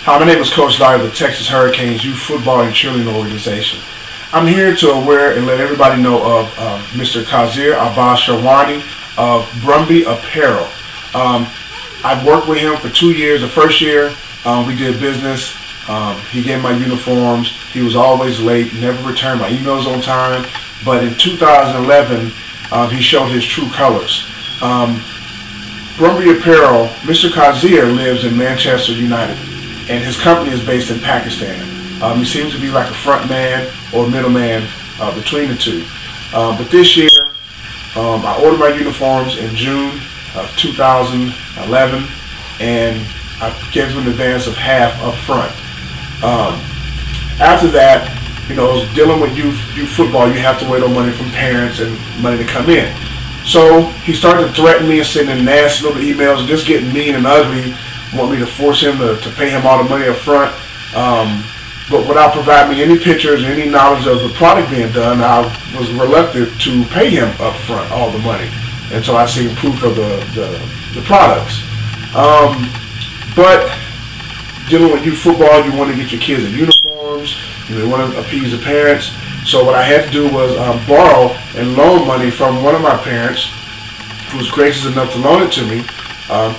Hi, my name is Coach Lowery of the Texas Hurricanes Youth Football and Cheerleading Organization. I'm here to aware and let everybody know of Mr. Qaiser Abbas Sherwani of Brumby Apparel. I've worked with him for 2 years. The first year we did business. He gave my uniforms. He was always late, never returned my emails on time. But in 2011, he showed his true colors. Brumby Apparel, Mr. Qaiser lives in Manchester United, and his company is based in Pakistan. He seems to be like a front man or middleman between the two. But this year, I ordered my uniforms in June of 2011, and I gave them an advance of half up front. After that, dealing with youth football, you have to wait on money from parents and money to come in. So he started to threaten me and sending nasty little emails and just getting mean and ugly, want me to force him to pay him all the money up front. But without providing me any pictures or any knowledge of the product being done, I was reluctant to pay him up front all the money until I see proof of the products. But dealing with youth football, you want to get your kids in uniforms, you want to appease the parents. So what I had to do was borrow and loan money from one of my parents, who was gracious enough to loan it to me,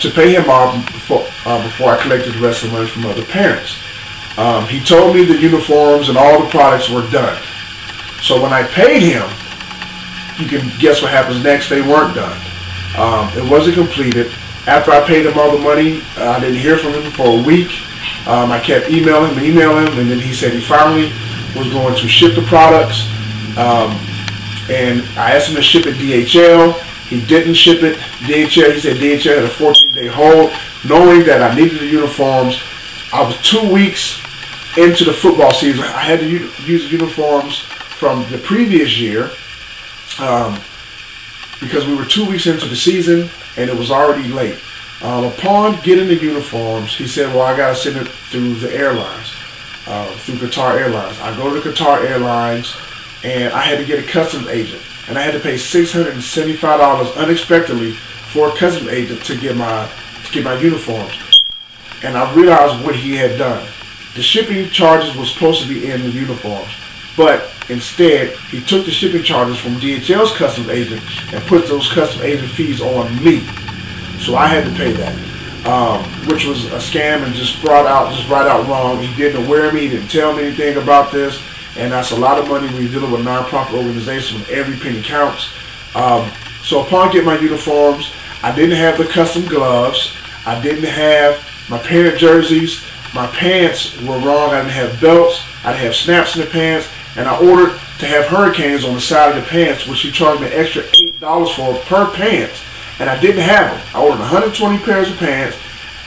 to pay him off before I collected the rest of the money from other parents. He told me the uniforms and all the products were done. So when I paid him, you can guess what happens next. They weren't done. It wasn't completed. After I paid him all the money, I didn't hear from him for a week. I kept emailing him, and then he said he finally was going to ship the products. And I asked him to ship it DHL. He didn't ship it DHL. He said DHL had a 14-day hold, knowing that I needed the uniforms. I was 2 weeks into the football season. I had to use uniforms from the previous year because we were 2 weeks into the season and it was already late. Upon getting the uniforms, he said, well, I got to send it through the airlines, through Qatar Airlines. I go to Qatar Airlines and I had to get a customs agent. And I had to pay $675 unexpectedly for a customs agent to get my uniforms. And I realized what he had done. The shipping charges were supposed to be in the uniforms, but instead he took the shipping charges from DHL's customs agent and put those customs agent fees on me. So I had to pay that, which was a scam and just right out wrong. He didn't aware me. He didn't tell me anything about this. And that's a lot of money when you're dealing with a nonprofit organization when every penny counts. So upon getting my uniforms, I didn't have the custom gloves. I didn't have my parent jerseys. My pants were wrong. I didn't have belts. I didn't have snaps in the pants. And I ordered to have hurricanes on the side of the pants, which he charged me an extra $8 for per pants. And I didn't have them. I ordered 120 pairs of pants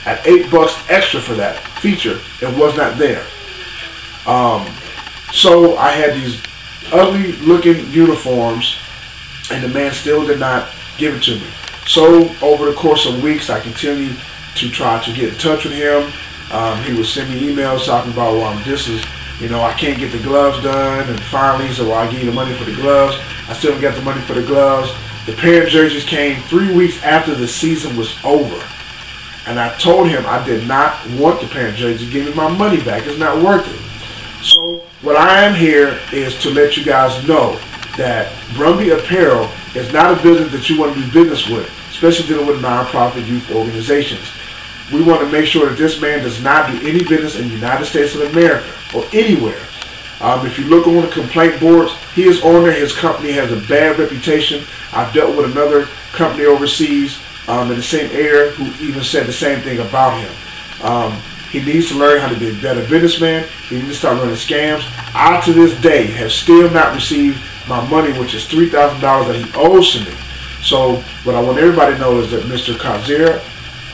at $8 extra for that feature. It was not there. So I had these ugly looking uniforms and the man still did not give it to me. So over the course of weeks I continued to try to get in touch with him. He would send me emails talking about, well, I can't get the gloves done. And finally he said, well, I'll give you the money for the gloves. I still don't get the money for the gloves. The parent jerseys came 3 weeks after the season was over. And I told him I did not want the parent jerseys. Give me my money back. It's not worth it. So what I am here is to let you guys know that Brumby Apparel is not a business that you want to do business with, especially dealing with nonprofit youth organizations. We want to make sure that this man does not do any business in the United States of America or anywhere. If you look on the complaint boards, he is on there. His company has a bad reputation. I've dealt with another company overseas in the same area who even said the same thing about him. He needs to learn how to be a better businessman. He needs to start running scams. I, to this day, have still not received my money, which is $3,000 that he owes to me. So what I want everybody to know is that Mr. Qaiser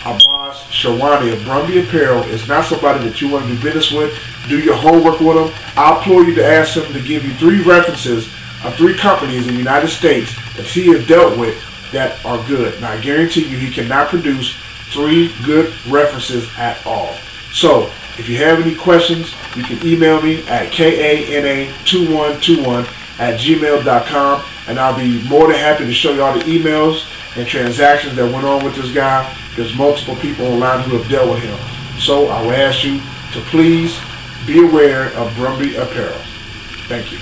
Abbas Sherwani of Brumby Apparel is not somebody that you want to do business with. Do your homework with him. I implore you to ask him to give you 3 references of 3 companies in the United States that he has dealt with that are good. And I guarantee you he cannot produce 3 good references at all. So, if you have any questions, you can email me at kana2121@gmail.com, and I'll be more than happy to show you all the emails and transactions that went on with this guy. There's multiple people online who have dealt with him. So, I will ask you to please be aware of Brumby Apparel. Thank you.